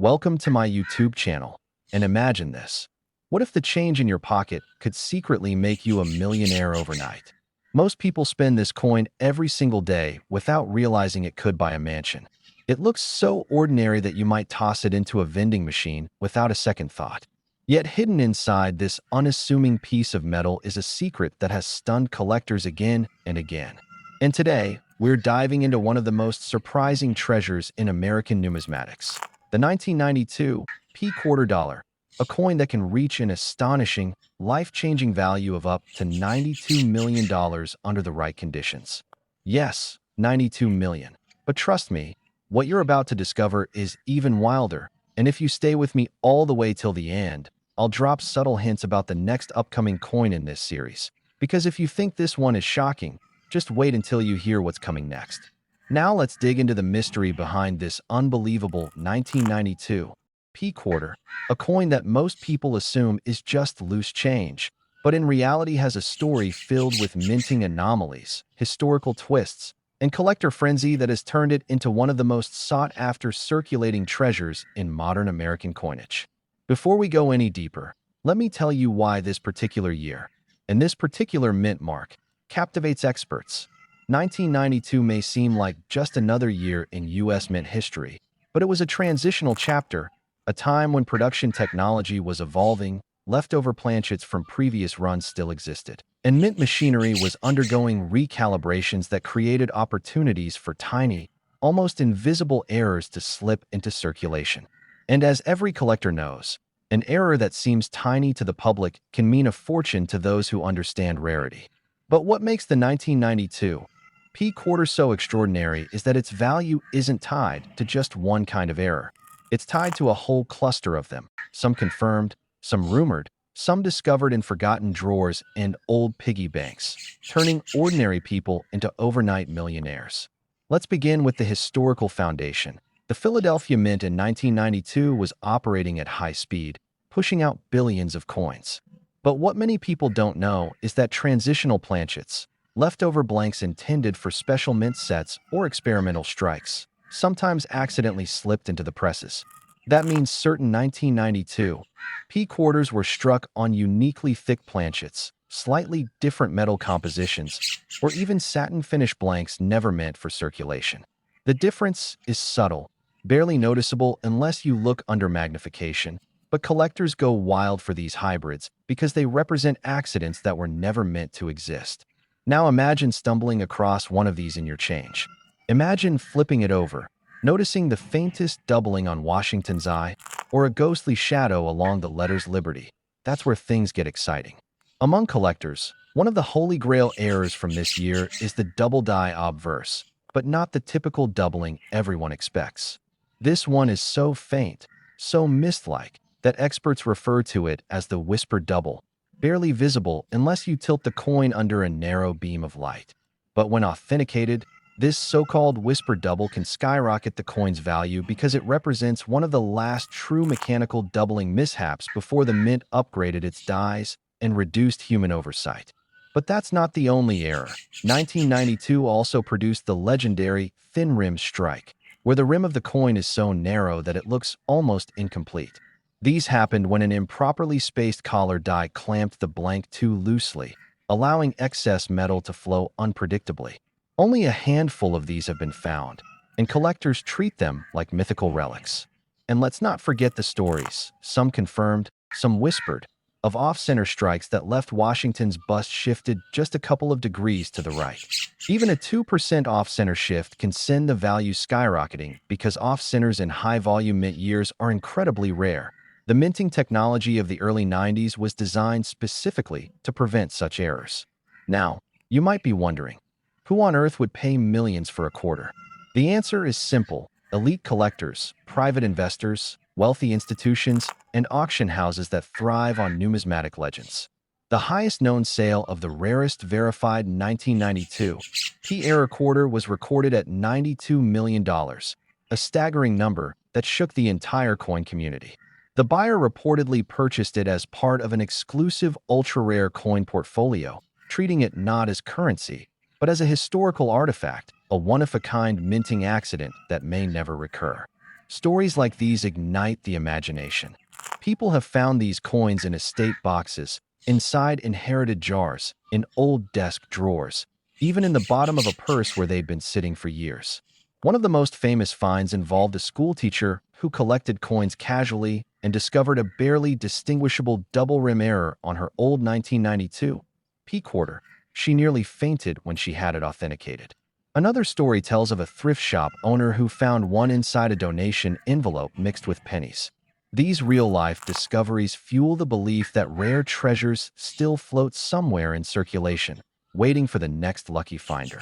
Welcome to my YouTube channel. And imagine this. What if the change in your pocket could secretly make you a millionaire overnight? Most people spend this coin every single day without realizing it could buy a mansion. It looks so ordinary that you might toss it into a vending machine without a second thought. Yet hidden inside this unassuming piece of metal is a secret that has stunned collectors again and again. And today, we're diving into one of the most surprising treasures in American numismatics. The 1992 P quarter dollar, a coin that can reach an astonishing, life-changing value of up to $92 million under the right conditions. Yes, 92 million. But trust me, what you're about to discover is even wilder. And if you stay with me all the way till the end, I'll drop subtle hints about the next upcoming coin in this series. Because if you think this one is shocking, just wait until you hear what's coming next. Now let's dig into the mystery behind this unbelievable 1992 P quarter, a coin that most people assume is just loose change, but in reality has a story filled with minting anomalies, historical twists, and collector frenzy that has turned it into one of the most sought-after circulating treasures in modern American coinage. Before we go any deeper, let me tell you why this particular year, and this particular mint mark, captivates experts. 1992 may seem like just another year in U.S. mint history, but it was a transitional chapter, a time when production technology was evolving, leftover planchets from previous runs still existed, and mint machinery was undergoing recalibrations that created opportunities for tiny, almost invisible errors to slip into circulation. And as every collector knows, an error that seems tiny to the public can mean a fortune to those who understand rarity. But what makes the 1992 P quarter so extraordinary is that its value isn't tied to just one kind of error. It's tied to a whole cluster of them, some confirmed, some rumored, some discovered in forgotten drawers and old piggy banks, turning ordinary people into overnight millionaires. Let's begin with the historical foundation. The Philadelphia Mint in 1992 was operating at high speed, pushing out billions of coins. But what many people don't know is that transitional planchets, leftover blanks intended for special mint sets or experimental strikes, sometimes accidentally slipped into the presses. That means certain 1992 P quarters were struck on uniquely thick planchets, slightly different metal compositions, or even satin finish blanks never meant for circulation. The difference is subtle, barely noticeable unless you look under magnification, but collectors go wild for these hybrids because they represent accidents that were never meant to exist. Now imagine stumbling across one of these in your change. Imagine flipping it over, noticing the faintest doubling on Washington's eye, or a ghostly shadow along the letters Liberty. That's where things get exciting. Among collectors, one of the holy grail errors from this year is the double die obverse, but not the typical doubling everyone expects. This one is so faint, so mist-like, that experts refer to it as the whispered double, barely visible unless you tilt the coin under a narrow beam of light. But when authenticated, this so-called whispered double can skyrocket the coin's value because it represents one of the last true mechanical doubling mishaps before the mint upgraded its dies and reduced human oversight. But that's not the only error. 1992 also produced the legendary thin rim strike, where the rim of the coin is so narrow that it looks almost incomplete. These happened when an improperly spaced collar die clamped the blank too loosely, allowing excess metal to flow unpredictably. Only a handful of these have been found, and collectors treat them like mythical relics. And let's not forget the stories, some confirmed, some whispered, of off-center strikes that left Washington's bust shifted just a couple of degrees to the right. Even a 2% off-center shift can send the value skyrocketing because off-centers in high-volume mint years are incredibly rare. The minting technology of the early 90s was designed specifically to prevent such errors. Now, you might be wondering, who on earth would pay millions for a quarter? The answer is simple: elite collectors, private investors, wealthy institutions, and auction houses that thrive on numismatic legends. The highest known sale of the rarest verified 1992 P-era quarter was recorded at $92 million, a staggering number that shook the entire coin community. The buyer reportedly purchased it as part of an exclusive ultra-rare coin portfolio, treating it not as currency, but as a historical artifact, a one-of-a-kind minting accident that may never recur. Stories like these ignite the imagination. People have found these coins in estate boxes, inside inherited jars, in old desk drawers, even in the bottom of a purse where they'd been sitting for years. One of the most famous finds involved a schoolteacher who collected coins casually and discovered a barely distinguishable double rim error on her old 1992 P quarter. She nearly fainted when she had it authenticated. Another story tells of a thrift shop owner who found one inside a donation envelope mixed with pennies. These real-life discoveries fuel the belief that rare treasures still float somewhere in circulation, waiting for the next lucky finder.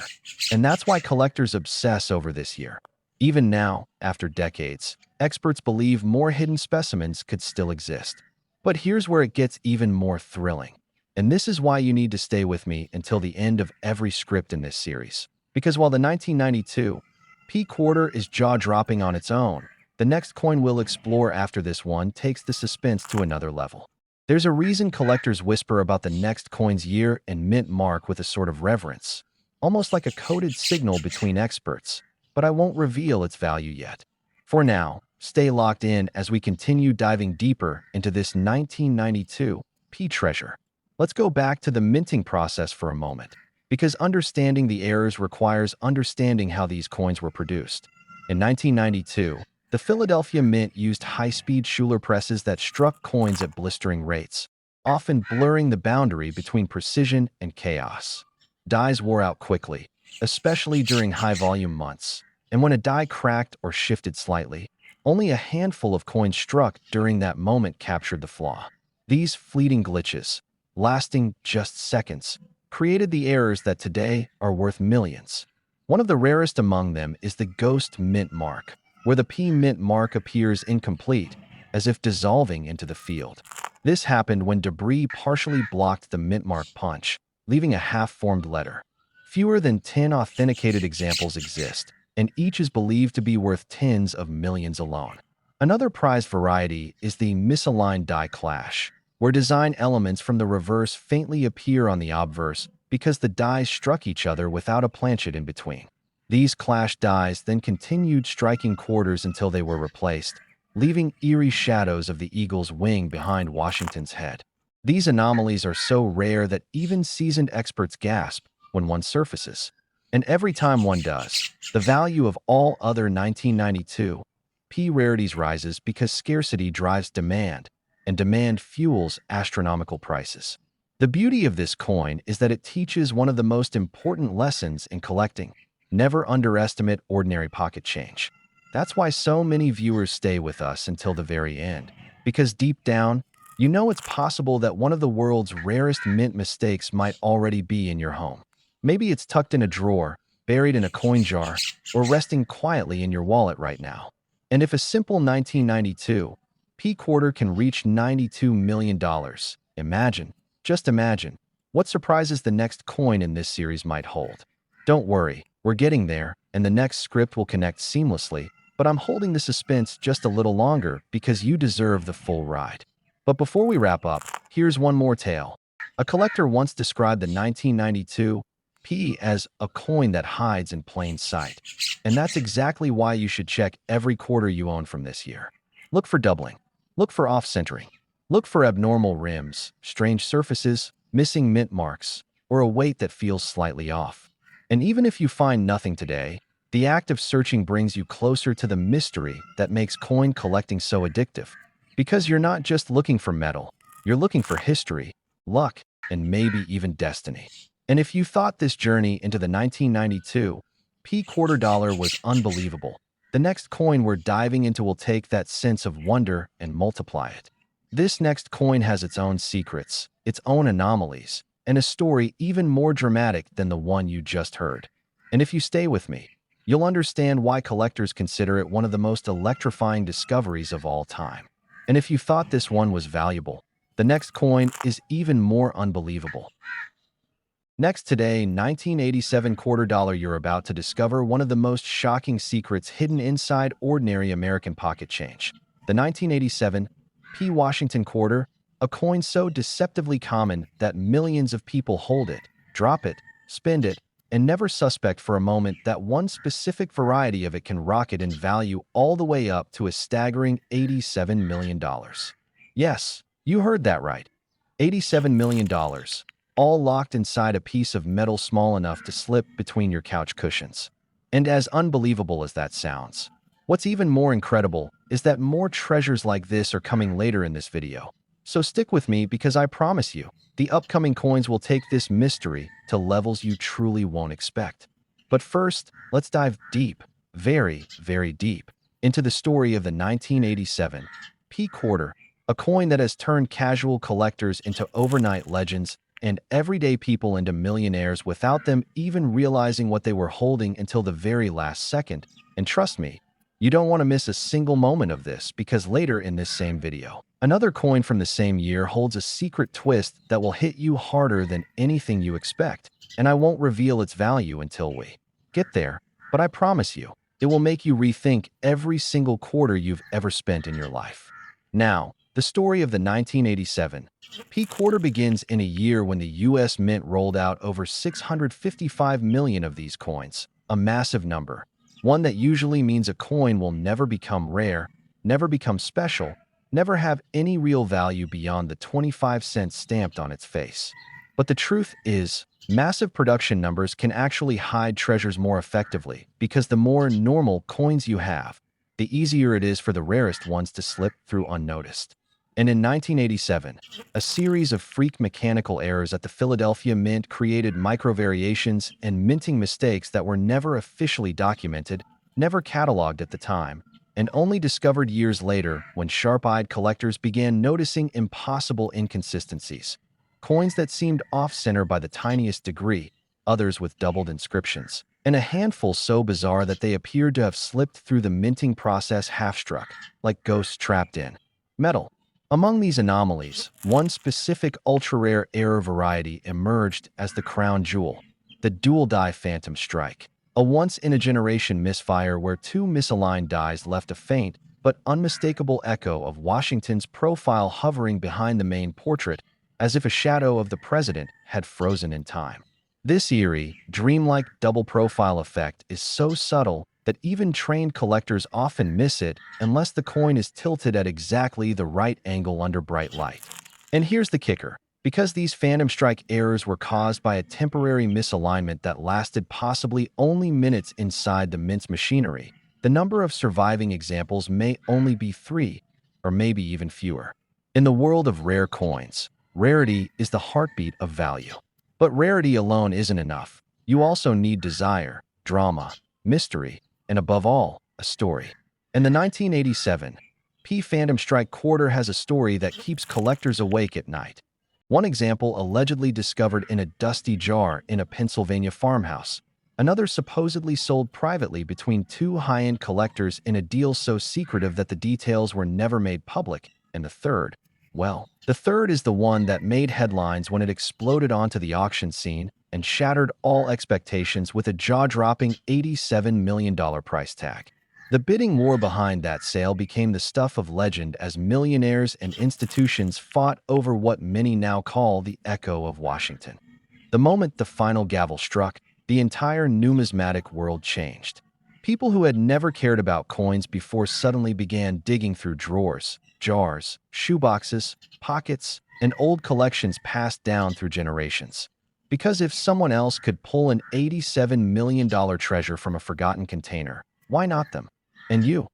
And that's why collectors obsess over this year. Even now, after decades, experts believe more hidden specimens could still exist. But here's where it gets even more thrilling. And this is why you need to stay with me until the end of every script in this series. Because while the 1992 P quarter is jaw-dropping on its own, the next coin we'll explore after this one takes the suspense to another level. There's a reason collectors whisper about the next coin's year and mint mark with a sort of reverence, almost like a coded signal between experts, but I won't reveal its value yet. For now, stay locked in as we continue diving deeper into this 1992 P treasure. Let's go back to the minting process for a moment, because understanding the errors requires understanding how these coins were produced. In 1992, the Philadelphia Mint used high-speed Schuler presses that struck coins at blistering rates, often blurring the boundary between precision and chaos. Dies wore out quickly, especially during high-volume months, and when a die cracked or shifted slightly, only a handful of coins struck during that moment captured the flaw. These fleeting glitches, lasting just seconds, created the errors that today are worth millions. One of the rarest among them is the ghost mint mark, where the P mint mark appears incomplete, as if dissolving into the field. This happened when debris partially blocked the mint mark punch, leaving a half-formed letter. Fewer than 10 authenticated examples exist, and each is believed to be worth tens of millions alone. Another prized variety is the misaligned die clash, where design elements from the reverse faintly appear on the obverse because the dies struck each other without a planchet in between. These clashed dies then continued striking quarters until they were replaced, leaving eerie shadows of the eagle's wing behind Washington's head. These anomalies are so rare that even seasoned experts gasp when one surfaces. And every time one does, the value of all other 1992 P rarities rises because scarcity drives demand, and demand fuels astronomical prices. The beauty of this coin is that it teaches one of the most important lessons in collecting. Never underestimate ordinary pocket change. That's why so many viewers stay with us until the very end, because deep down, you know it's possible that one of the world's rarest mint mistakes might already be in your home. Maybe it's tucked in a drawer, buried in a coin jar, or resting quietly in your wallet right now. And if a simple 1992 P quarter can reach $92 million, just imagine, what surprises the next coin in this series might hold. Don't worry, we're getting there, and the next script will connect seamlessly, but I'm holding the suspense just a little longer because you deserve the full ride. But before we wrap up, here's one more tale. A collector once described the 1992 P as a coin that hides in plain sight. And that's exactly why you should check every quarter you own from this year. Look for doubling. Look for off-centering. Look for abnormal rims, strange surfaces, missing mint marks, or a weight that feels slightly off. And even if you find nothing today, the act of searching brings you closer to the mystery that makes coin collecting so addictive. Because you're not just looking for metal, you're looking for history, luck, and maybe even destiny. And if you thought this journey into the 1992 P quarter dollar was unbelievable, the next coin we're diving into will take that sense of wonder and multiply it. This next coin has its own secrets, its own anomalies, and a story even more dramatic than the one you just heard. And if you stay with me, you'll understand why collectors consider it one of the most electrifying discoveries of all time. And if you thought this one was valuable, the next coin is even more unbelievable. Next today, 1987 quarter dollar, you're about to discover one of the most shocking secrets hidden inside ordinary American pocket change. The 1987 P Washington quarter, a coin so deceptively common that millions of people hold it, drop it, spend it, and never suspect for a moment that one specific variety of it can rocket in value all the way up to a staggering $87 million. Yes, you heard that right. $87 million, all locked inside a piece of metal small enough to slip between your couch cushions. And as unbelievable as that sounds, what's even more incredible is that more treasures like this are coming later in this video. So stick with me because I promise you, the upcoming coins will take this mystery to levels you truly won't expect. But first, let's dive deep, very, very deep, into the story of the 1987 P quarter, a coin that has turned casual collectors into overnight legends and everyday people into millionaires without them even realizing what they were holding until the very last second. And trust me, you don't want to miss a single moment of this because later in this same video, another coin from the same year holds a secret twist that will hit you harder than anything you expect, and I won't reveal its value until we get there, but I promise you, it will make you rethink every single quarter you've ever spent in your life. Now, the story of the 1987 P quarter begins in a year when the US Mint rolled out over 655 million of these coins, a massive number, one that usually means a coin will never become rare, never become special, never have any real value beyond the 25 cents stamped on its face. But the truth is, massive production numbers can actually hide treasures more effectively because the more normal coins you have, the easier it is for the rarest ones to slip through unnoticed. And in 1987, a series of freak mechanical errors at the Philadelphia Mint created microvariations and minting mistakes that were never officially documented, never cataloged at the time, and only discovered years later when sharp-eyed collectors began noticing impossible inconsistencies. Coins that seemed off-center by the tiniest degree, others with doubled inscriptions, and a handful so bizarre that they appeared to have slipped through the minting process half-struck, like ghosts trapped in metal. Among these anomalies, one specific ultra-rare error variety emerged as the crown jewel, the dual-die phantom strike, a once-in-a-generation misfire where two misaligned dies left a faint but unmistakable echo of Washington's profile hovering behind the main portrait, as if a shadow of the president had frozen in time. This eerie, dreamlike double-profile effect is so subtle that even trained collectors often miss it unless the coin is tilted at exactly the right angle under bright light. And here's the kicker. Because these phantom strike errors were caused by a temporary misalignment that lasted possibly only minutes inside the mint's machinery, the number of surviving examples may only be 3, or maybe even fewer. In the world of rare coins, rarity is the heartbeat of value. But rarity alone isn't enough. You also need desire, drama, mystery, and above all, a story. And the 1987 P Phantom Strike quarter has a story that keeps collectors awake at night. One example allegedly discovered in a dusty jar in a Pennsylvania farmhouse. Another supposedly sold privately between two high-end collectors in a deal so secretive that the details were never made public. And the third is the one that made headlines when it exploded onto the auction scene and shattered all expectations with a jaw-dropping $87 million price tag. The bidding war behind that sale became the stuff of legend as millionaires and institutions fought over what many now call the Echo of Washington. The moment the final gavel struck, the entire numismatic world changed. People who had never cared about coins before suddenly began digging through drawers, jars, shoeboxes, pockets, and old collections passed down through generations. Because if someone else could pull an $87 million treasure from a forgotten container, why not them? And you?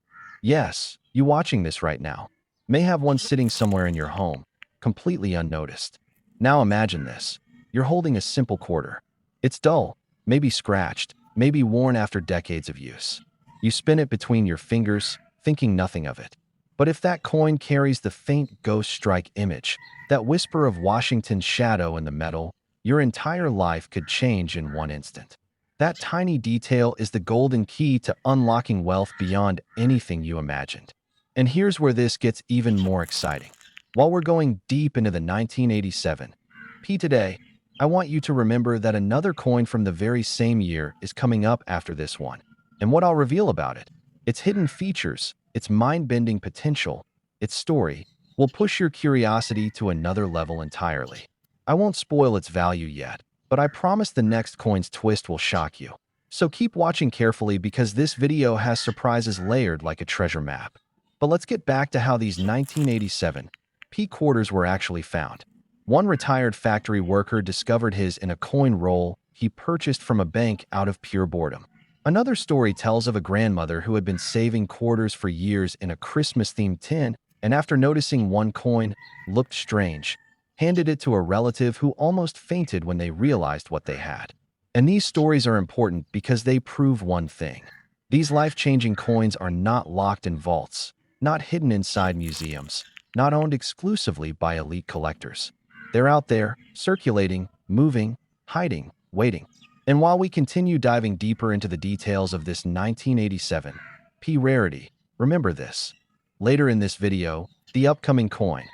Yes, you watching this right now, may have one sitting somewhere in your home, completely unnoticed. Now imagine this. You're holding a simple quarter. It's dull, maybe scratched, maybe worn after decades of use. You spin it between your fingers, thinking nothing of it. But if that coin carries the faint ghost strike image, that whisper of Washington's shadow in the metal, your entire life could change in one instant. That tiny detail is the golden key to unlocking wealth beyond anything you imagined. And here's where this gets even more exciting. While we're going deep into the 1987 P today, I want you to remember that another coin from the very same year is coming up after this one. And what I'll reveal about it, its hidden features, its mind-bending potential, its story, will push your curiosity to another level entirely. I won't spoil its value yet, but I promise the next coin's twist will shock you. So keep watching carefully because this video has surprises layered like a treasure map. But let's get back to how these 1987 P quarters were actually found. One retired factory worker discovered his in a coin roll he purchased from a bank out of pure boredom. Another story tells of a grandmother who had been saving quarters for years in a Christmas-themed tin, and after noticing one coin looked strange, handed it to a relative who almost fainted when they realized what they had. And these stories are important because they prove one thing. These life-changing coins are not locked in vaults, not hidden inside museums, not owned exclusively by elite collectors. They're out there, circulating, moving, hiding, waiting. And while we continue diving deeper into the details of this 1987 P rarity, remember this. Later in this video, the upcoming coin,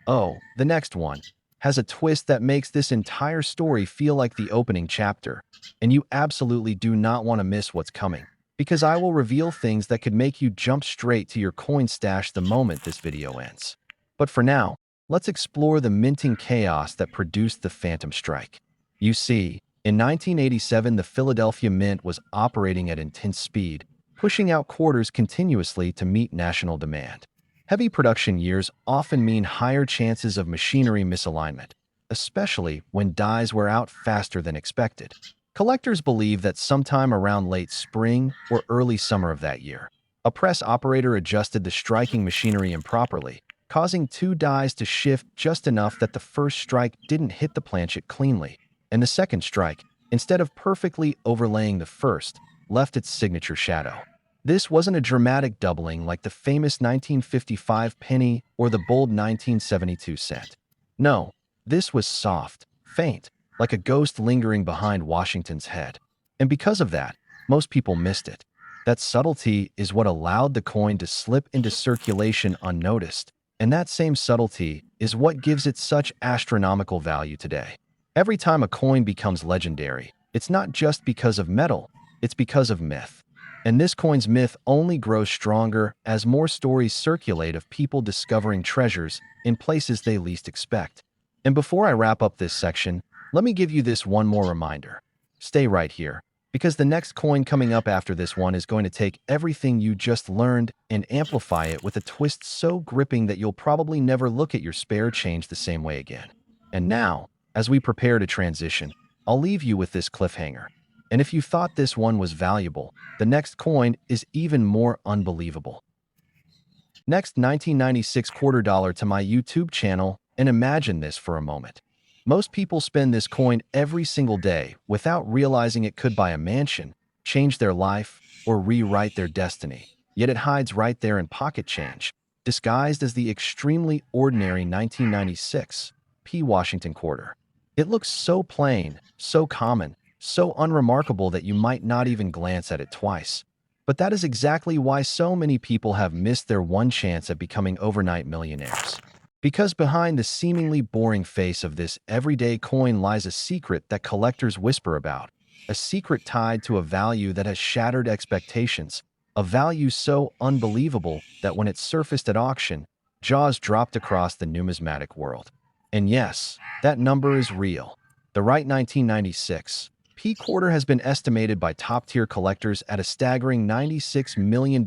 the next one, has a twist that makes this entire story feel like the opening chapter, and you absolutely do not want to miss what's coming, because I will reveal things that could make you jump straight to your coin stash the moment this video ends. But for now, let's explore the minting chaos that produced the Phantom Strike. You see, in 1987, the Philadelphia Mint was operating at intense speed, pushing out quarters continuously to meet national demand. Heavy production years often mean higher chances of machinery misalignment, especially when dies wear out faster than expected. Collectors believe that sometime around late spring or early summer of that year, a press operator adjusted the striking machinery improperly, causing two dies to shift just enough that the first strike didn't hit the planchet cleanly, and the second strike, instead of perfectly overlaying the first, left its signature shadow. This wasn't a dramatic doubling like the famous 1955 penny or the bold 1972 cent. No, this was soft, faint, like a ghost lingering behind Washington's head. And because of that, most people missed it. That subtlety is what allowed the coin to slip into circulation unnoticed, and that same subtlety is what gives it such astronomical value today. Every time a coin becomes legendary, it's not just because of metal, it's because of myth. And this coin's myth only grows stronger as more stories circulate of people discovering treasures in places they least expect. And before I wrap up this section, let me give you this one more reminder. Stay right here, because the next coin coming up after this one is going to take everything you just learned and amplify it with a twist so gripping that you'll probably never look at your spare change the same way again. And now, as we prepare to transition, I'll leave you with this cliffhanger. And if you thought this one was valuable, the next coin is even more unbelievable. Next, 1996 quarter dollar to my YouTube channel, and imagine this for a moment. Most people spend this coin every single day without realizing it could buy a mansion, change their life, or rewrite their destiny. Yet it hides right there in pocket change, disguised as the extremely ordinary 1996 P Washington quarter. It looks so plain, so common, so unremarkable that you might not even glance at it twice. But that is exactly why so many people have missed their one chance at becoming overnight millionaires. Because behind the seemingly boring face of this everyday coin lies a secret that collectors whisper about, a secret tied to a value that has shattered expectations, a value so unbelievable that when it surfaced at auction, jaws dropped across the numismatic world. And yes, that number is real. The right 1996 P quarter has been estimated by top-tier collectors at a staggering $96 million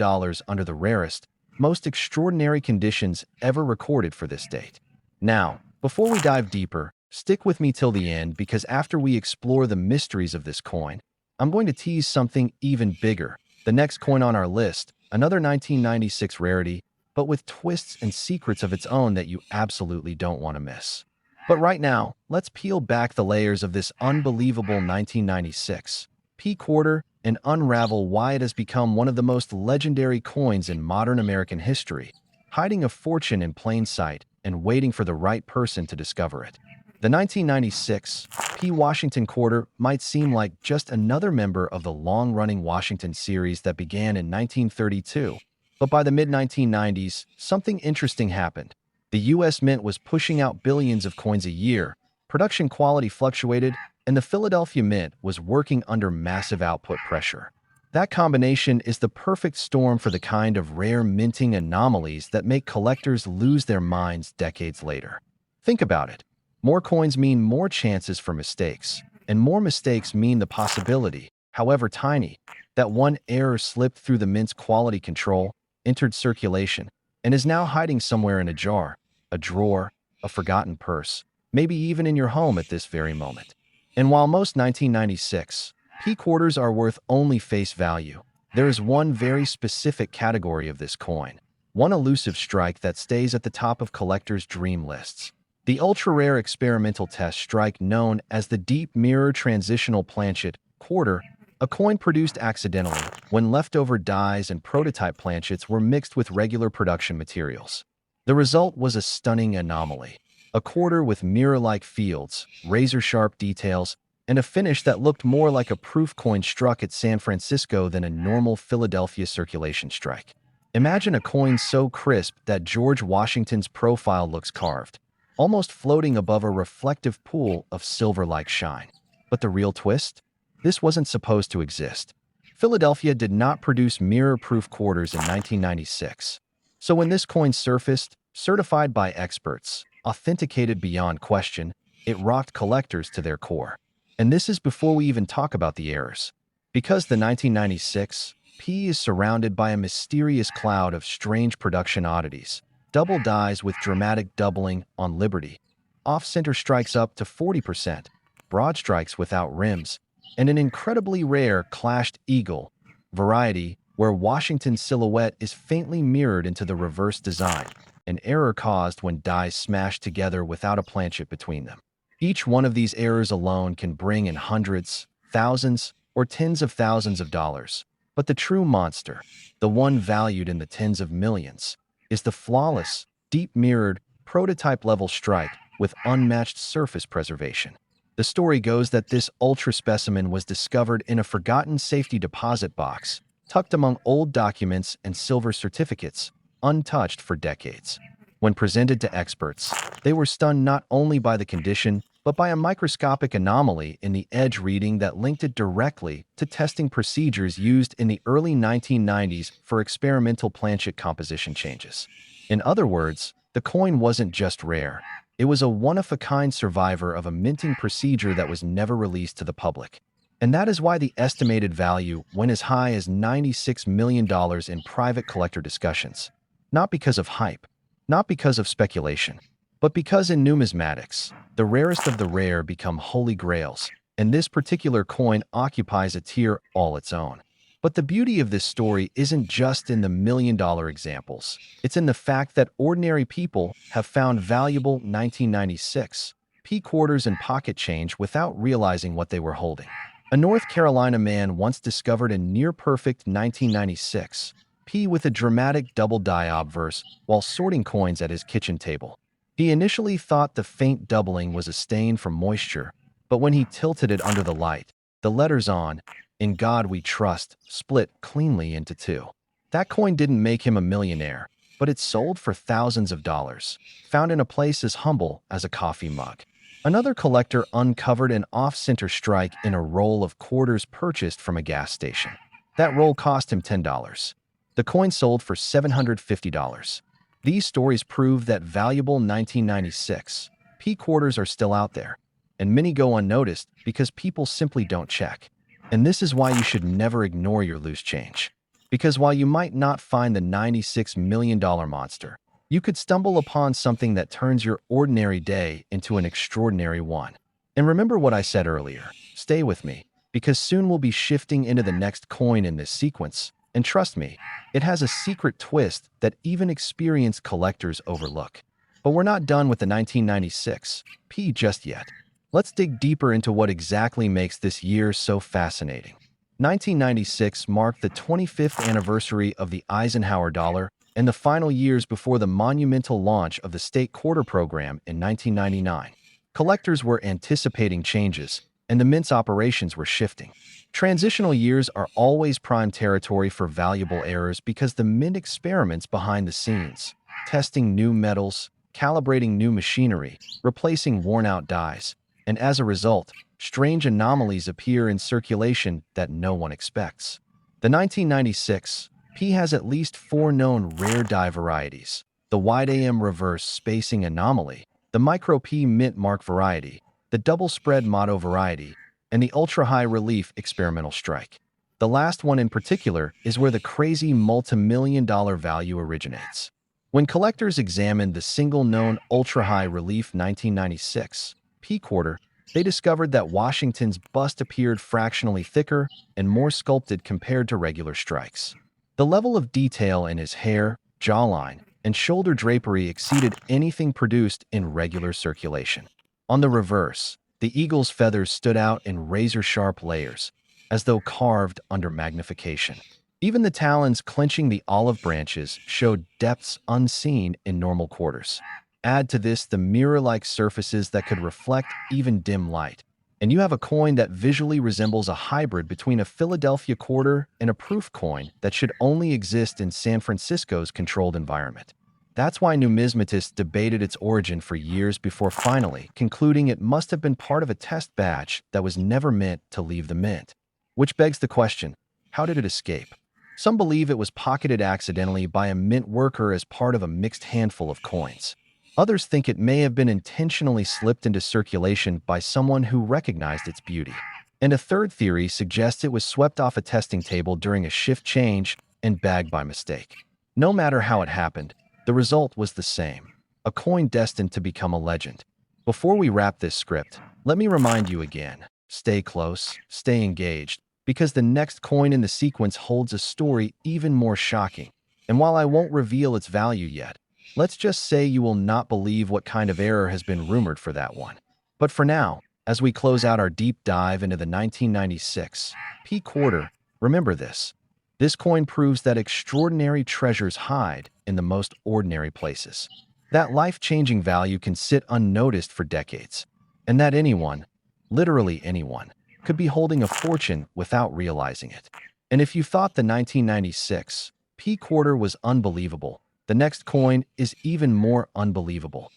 under the rarest, most extraordinary conditions ever recorded for this date. Now, before we dive deeper, stick with me till the end because after we explore the mysteries of this coin, I'm going to tease something even bigger. The next coin on our list, another 1996 rarity, but with twists and secrets of its own that you absolutely don't want to miss. But right now, let's peel back the layers of this unbelievable 1996 P quarter and unravel why it has become one of the most legendary coins in modern American history, hiding a fortune in plain sight and waiting for the right person to discover it. The 1996 P Washington quarter might seem like just another member of the long-running Washington series that began in 1932, but by the mid-1990s, something interesting happened. The U.S. Mint was pushing out billions of coins a year, production quality fluctuated, and the Philadelphia Mint was working under massive output pressure. That combination is the perfect storm for the kind of rare minting anomalies that make collectors lose their minds decades later. Think about it. More coins mean more chances for mistakes, And more mistakes mean the possibility, however tiny, that one error slipped through the mint's quality control, entered circulation, and is now hiding somewhere in a jar, a drawer, a forgotten purse, maybe even in your home at this very moment. And while most 1996 P quarters are worth only face value, there is one very specific category of this coin, one elusive strike that stays at the top of collectors' dream lists. The ultra-rare experimental test strike known as the Deep Mirror Transitional Planchet Quarter, a coin produced accidentally when leftover dies and prototype planchets were mixed with regular production materials. The result was a stunning anomaly, a quarter with mirror-like fields, razor-sharp details, and a finish that looked more like a proof coin struck at San Francisco than a normal Philadelphia circulation strike. Imagine a coin so crisp that George Washington's profile looks carved, almost floating above a reflective pool of silver-like shine. But the real twist? This wasn't supposed to exist. Philadelphia did not produce mirror-proof quarters in 1996. So when this coin surfaced, certified by experts, authenticated beyond question, it rocked collectors to their core. And this is before we even talk about the errors. Because the 1996 P is surrounded by a mysterious cloud of strange production oddities, double dies with dramatic doubling on Liberty, off-center strikes up to 40%, broad strikes without rims, and an incredibly rare clashed eagle variety where Washington's silhouette is faintly mirrored into the reverse design, an error caused when dies smash together without a planchet between them. Each one of these errors alone can bring in hundreds, thousands, or tens of thousands of dollars. But the true monster, the one valued in the tens of millions, is the flawless, deep-mirrored, prototype-level strike with unmatched surface preservation. The story goes that this ultra specimen was discovered in a forgotten safety deposit box, tucked among old documents and silver certificates, untouched for decades. When presented to experts, they were stunned not only by the condition, but by a microscopic anomaly in the edge reading that linked it directly to testing procedures used in the early 1990s for experimental planchet composition changes. In other words, the coin wasn't just rare. It was a one-of-a-kind survivor of a minting procedure that was never released to the public. And that is why the estimated value went as high as $96 million in private collector discussions. Not because of hype, not because of speculation, but because in numismatics, the rarest of the rare become holy grails, and this particular coin occupies a tier all its own. But the beauty of this story isn't just in the million-dollar examples. It's in the fact that ordinary people have found valuable 1996 P quarters and pocket change without realizing what they were holding. A North Carolina man once discovered a near-perfect 1996 P with a dramatic double die obverse while sorting coins at his kitchen table. He initially thought the faint doubling was a stain from moisture, but when he tilted it under the light, the letters on "In God We Trust" split cleanly into two. That coin didn't make him a millionaire, but it sold for thousands of dollars, found in a place as humble as a coffee mug. Another collector uncovered an off-center strike in a roll of quarters purchased from a gas station. That roll cost him $10. The coin sold for $750. These stories prove that valuable 1996 P quarters are still out there, and many go unnoticed because people simply don't check. And this is why you should never ignore your loose change. Because while you might not find the $96 million monster, you could stumble upon something that turns your ordinary day into an extraordinary one. And remember what I said earlier, stay with me, because soon we'll be shifting into the next coin in this sequence, and trust me, it has a secret twist that even experienced collectors overlook. But we're not done with the 1996 P just yet. Let's dig deeper into what exactly makes this year so fascinating. 1996 marked the 25th anniversary of the Eisenhower dollar and the final years before the monumental launch of the state quarter program in 1999. Collectors were anticipating changes, and the mint's operations were shifting. Transitional years are always prime territory for valuable errors because the mint experiments behind the scenes, testing new metals, calibrating new machinery, replacing worn-out dies, and as a result, strange anomalies appear in circulation that no one expects. The 1996 P has at least 4 known rare die varieties: the wide AM reverse spacing anomaly, the micro P mint mark variety, the double spread motto variety, and the ultra-high relief experimental strike. The last one in particular is where the crazy multi-million-dollar value originates. When collectors examined the single known ultra-high relief 1996 P quarter, they discovered that Washington's bust appeared fractionally thicker and more sculpted compared to regular strikes. The level of detail in his hair, jawline, and shoulder drapery exceeded anything produced in regular circulation. On the reverse, the eagle's feathers stood out in razor-sharp layers, as though carved under magnification. Even the talons clenching the olive branches showed depths unseen in normal quarters. Add to this the mirror-like surfaces that could reflect even dim light, and you have a coin that visually resembles a hybrid between a Philadelphia quarter and a proof coin that should only exist in San Francisco's controlled environment. That's why numismatists debated its origin for years before finally concluding it must have been part of a test batch that was never meant to leave the mint. Which begs the question, how did it escape? Some believe it was pocketed accidentally by a mint worker as part of a mixed handful of coins. Others think it may have been intentionally slipped into circulation by someone who recognized its beauty. And a third theory suggests it was swept off a testing table during a shift change and bagged by mistake. No matter how it happened, the result was the same, a coin destined to become a legend. Before we wrap this script, let me remind you again, stay close, stay engaged, because the next coin in the sequence holds a story even more shocking. And while I won't reveal its value yet, let's just say you will not believe what kind of error has been rumored for that one. But for now, as we close out our deep dive into the 1996 P quarter, remember this. This coin proves that extraordinary treasures hide in the most ordinary places. That life-changing value can sit unnoticed for decades, and that anyone, literally anyone, could be holding a fortune without realizing it. And if you thought the 1996 P quarter was unbelievable, the next coin is even more unbelievable.